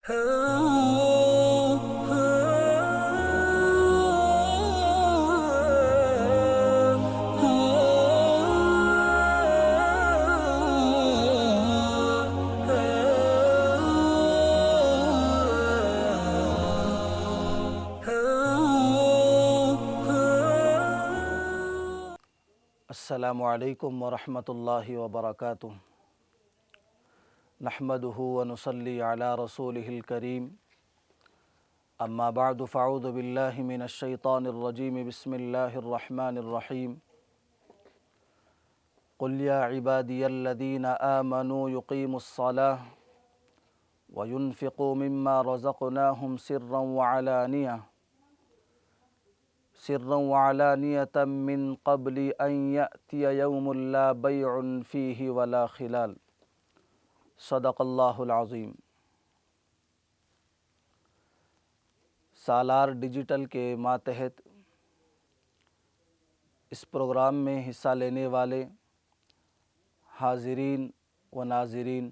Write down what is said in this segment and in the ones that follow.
السلام علیکم ورحمۃ اللہ وبرکاتہ۔ نحمدہ ونصلی علی رسولہ الکریم، اما بعد فاعوذ باللہ من الشیطان الرجیم، بسم اللہ الرحمن الرحیم۔ قل یا عبادی الذین آمنوا یقیموا الصلاة وینفقوا مما رزقناہم سرا وعلانیة من قبل ان یأتی یوم لا بیع فیہ ولا خلال۔ صدق اللہ العظیم۔ سالار ڈیجیٹل کے ماتحت اس پروگرام میں حصہ لینے والے حاضرین و ناظرین،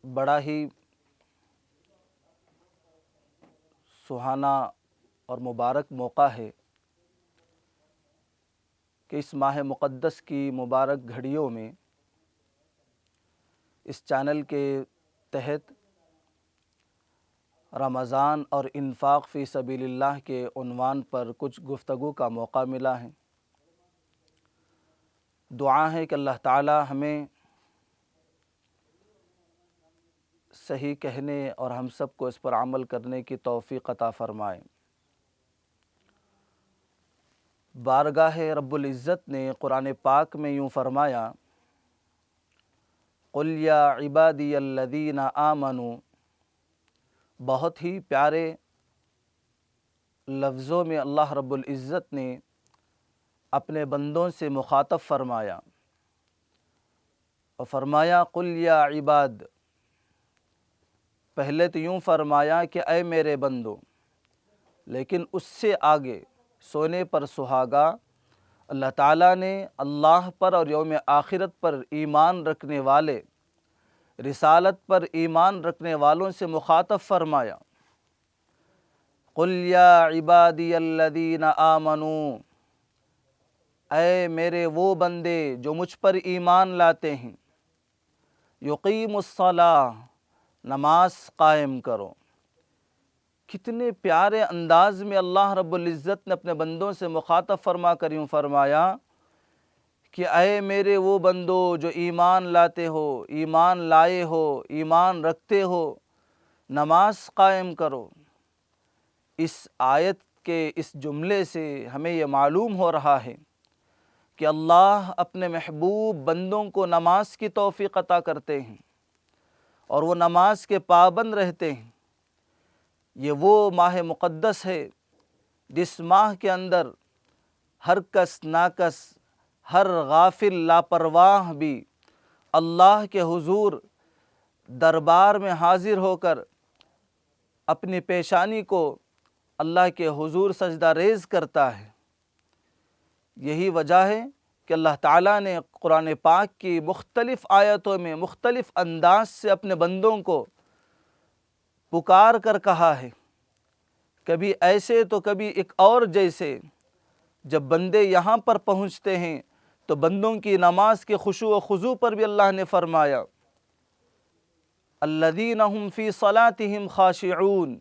بڑا ہی سہانا اور مبارک موقع ہے کہ اس ماہ مقدس کی مبارک گھڑیوں میں اس چینل کے تحت رمضان اور انفاق فی سبیل اللہ کے عنوان پر کچھ گفتگو کا موقع ملا ہے۔ دعا ہے کہ اللہ تعالی ہمیں صحیح کہنے اور ہم سب کو اس پر عمل کرنے کی توفیق عطا فرمائے۔ بارگاہ رب العزت نے قرآن پاک میں یوں فرمایا، قل یا عبادی الذین آمنوا۔ بہت ہی پیارے لفظوں میں اللہ رب العزت نے اپنے بندوں سے مخاطب فرمایا اور فرمایا قل یا عباد۔ پہلے تو یوں فرمایا کہ اے میرے بندو، لیکن اس سے آگے سونے پر سہاگا اللہ تعالیٰ نے اللہ پر اور یوم آخرت پر ایمان رکھنے والے، رسالت پر ایمان رکھنے والوں سے مخاطب فرمایا، قل یا عبادی الذین آمنوا۔ اے میرے وہ بندے جو مجھ پر ایمان لاتے ہیں، یقیموا الصلاۃ، نماز قائم کرو۔ کتنے پیارے انداز میں اللہ رب العزت نے اپنے بندوں سے مخاطب فرما کر یوں فرمایا کہ اے میرے وہ بندو جو ایمان لاتے ہو، ایمان لائے ہو، ایمان رکھتے ہو، نماز قائم کرو۔ اس آیت کے اس جملے سے ہمیں یہ معلوم ہو رہا ہے کہ اللہ اپنے محبوب بندوں کو نماز کی توفیق عطا کرتے ہیں اور وہ نماز کے پابند رہتے ہیں۔ یہ وہ ماہ مقدس ہے جس ماہ کے اندر ہر کس ناکس، ہر غافل لاپرواہ بھی اللہ کے حضور دربار میں حاضر ہو کر اپنی پیشانی کو اللہ کے حضور سجدہ ریز کرتا ہے۔ یہی وجہ ہے کہ اللہ تعالیٰ نے قرآن پاک کی مختلف آیتوں میں مختلف انداز سے اپنے بندوں کو پکار کر کہا ہے، کبھی ایسے تو کبھی ایک اور جیسے۔ جب بندے یہاں پر پہنچتے ہیں تو بندوں کی نماز کے خشوع و خضوع پر بھی اللہ نے فرمایا، الذین هم فی صلاتهم خاشعون۔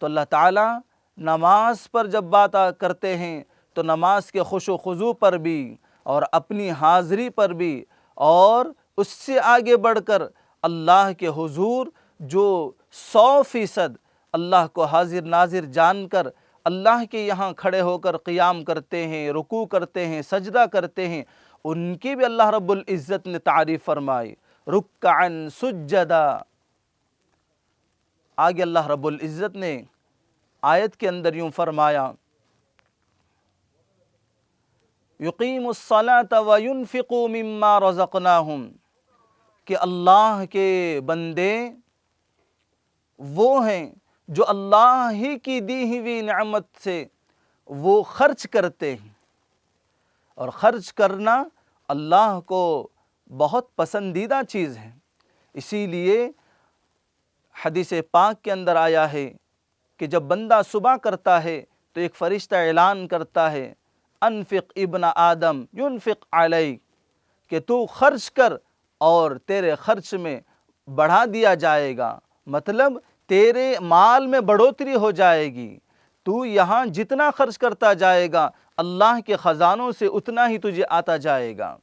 تو اللہ تعالیٰ نماز پر جب بات کرتے ہیں تو نماز کے خشوع و خضوع پر بھی اور اپنی حاضری پر بھی، اور اس سے آگے بڑھ کر اللہ کے حضور جو 100% اللہ کو حاضر ناظر جان کر اللہ کے یہاں کھڑے ہو کر قیام کرتے ہیں، رکوع کرتے ہیں، سجدہ کرتے ہیں، ان کی بھی اللہ رب العزت نے تعریف فرمائی، رکعا سجدا۔ آگے اللہ رب العزت نے آیت کے اندر یوں فرمایا، یقیموا الصلاۃ وینفقوا مما رزقناہم، کہ اللہ کے بندے وہ ہیں جو اللہ ہی کی دی ہوئی نعمت سے وہ خرچ کرتے ہیں، اور خرچ کرنا اللہ کو بہت پسندیدہ چیز ہے۔ اسی لیے حدیث پاک کے اندر آیا ہے کہ جب بندہ صبح کرتا ہے تو ایک فرشتہ اعلان کرتا ہے، انفق ابن آدم ينفق علیک، کہ تو خرچ کر اور تیرے خرچ میں بڑھا دیا جائے گا، مطلب تیرے مال میں بڑھوتری ہو جائے گی، تو یہاں جتنا خرچ کرتا جائے گا اللہ کے خزانوں سے اتنا ہی تجھے آتا جائے گا۔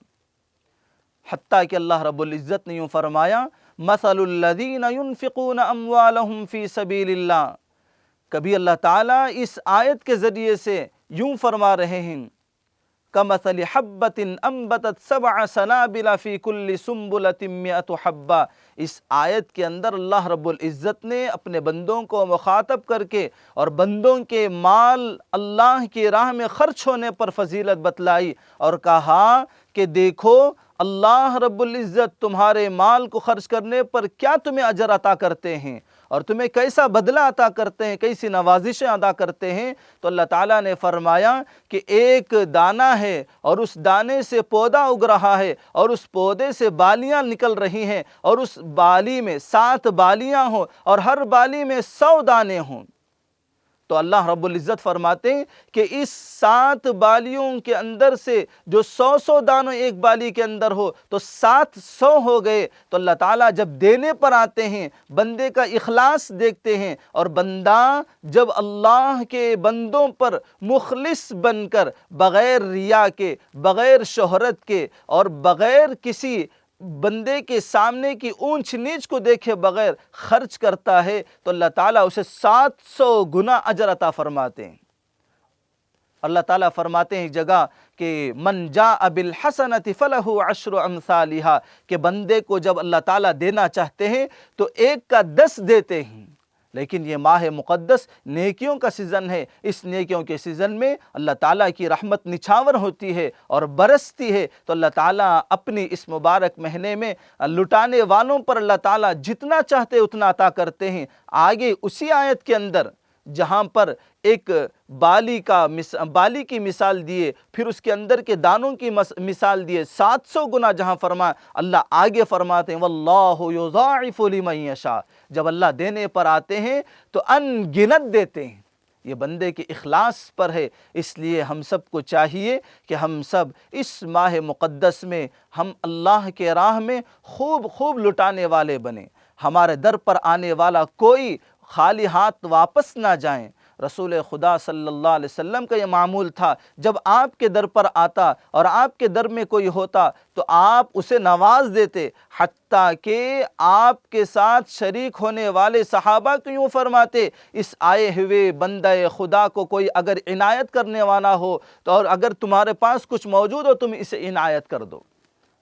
حتیٰ کہ اللہ رب العزت نے یوں فرمایا، مثل الذین ينفقون اموالهم فی سبیل اللہ۔ کبھی اللہ تعالیٰ اس آیت کے ذریعے سے یوں فرما رہے ہیں، کمثل حبۃ انبتت 7 سنابل فی کل سنبلۃ 100 حبہ۔ اس آیت کے اندر اللہ رب العزت نے اپنے بندوں کو مخاطب کر کے اور بندوں کے مال اللہ کی راہ میں خرچ ہونے پر فضیلت بتلائی اور کہا کہ دیکھو اللہ رب العزت تمہارے مال کو خرچ کرنے پر کیا تمہیں اجر عطا کرتے ہیں اور تمہیں کیسا بدلہ عطا کرتے ہیں، کیسی نوازشیں ادا کرتے ہیں۔ تو اللہ تعالیٰ نے فرمایا کہ ایک دانہ ہے اور اس دانے سے پودا اگ رہا ہے اور اس پودے سے بالیاں نکل رہی ہیں اور اس بالی میں 7 بالیاں ہوں اور ہر بالی میں 100 دانے ہوں، تو اللہ رب العزت فرماتے ہیں کہ اس 7 بالیوں کے اندر سے جو 100 دانوں ایک بالی کے اندر ہو تو 700 ہو گئے۔ تو اللہ تعالیٰ جب دینے پر آتے ہیں بندے کا اخلاص دیکھتے ہیں، اور بندہ جب اللہ کے بندوں پر مخلص بن کر بغیر ریا کے، بغیر شہرت کے اور بغیر کسی بندے کے سامنے کی اونچ نیچ کو دیکھے بغیر خرچ کرتا ہے تو اللہ تعالیٰ اسے 700 گنا اجر عطا فرماتے ہیں۔ اللہ تعالیٰ فرماتے ہیں ایک جگہ کہ من جاء بالحسنۃ فلہ 10 امثالھا، کہ بندے کو جب اللہ تعالیٰ دینا چاہتے ہیں تو 1 کا 10 دیتے ہیں۔ لیکن یہ ماہ مقدس نیکیوں کا سیزن ہے، اس نیکیوں کے سیزن میں اللہ تعالیٰ کی رحمت نچھاور ہوتی ہے اور برستی ہے، تو اللہ تعالیٰ اپنی اس مبارک مہینے میں لٹانے والوں پر اللہ تعالیٰ جتنا چاہتے اتنا عطا کرتے ہیں۔ آگے اسی آیت کے اندر جہاں پر ایک بالی کی مثال دیے، پھر اس کے اندر کے دانوں کی مثال دیے، 700 گنا جہاں فرمائے، اللہ آگے فرماتے ہیں واللہ یضاعف لمن یشاء۔ جب اللہ دینے پر آتے ہیں تو ان گنت دیتے ہیں۔ یہ بندے کے اخلاص پر ہے، اس لیے ہم سب کو چاہیے کہ ہم سب اس ماہ مقدس میں ہم اللہ کے راہ میں خوب لٹانے والے بنیں، ہمارے در پر آنے والا کوئی خالی ہاتھ واپس نہ جائیں۔ رسول خدا صلی اللہ علیہ وسلم کا یہ معمول تھا، جب آپ کے در پر آتا اور آپ کے در میں کوئی ہوتا تو آپ اسے نواز دیتے، حتیٰ کہ آپ کے ساتھ شریک ہونے والے صحابہ کو یوں فرماتے، اس آئے ہوئے بندہ خدا کو کوئی اگر عنایت کرنے والا ہو تو اور اگر تمہارے پاس کچھ موجود ہو تم اسے عنایت کر دو۔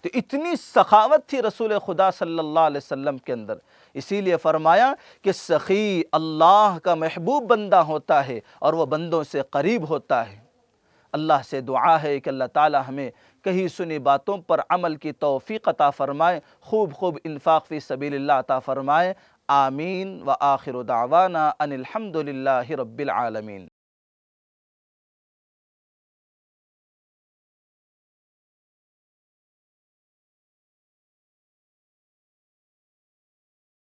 تو اتنی سخاوت تھی رسول خدا صلی اللہ علیہ وسلم کے اندر، اسی لیے فرمایا کہ سخی اللہ کا محبوب بندہ ہوتا ہے اور وہ بندوں سے قریب ہوتا ہے۔ اللہ سے دعا ہے کہ اللہ تعالی ہمیں کہی سنی باتوں پر عمل کی توفیق عطا فرمائے، خوب انفاق فی سبیل اللہ عطا فرمائے۔ آمین وآخر دعوانا ان الحمد للہ رب العالمین۔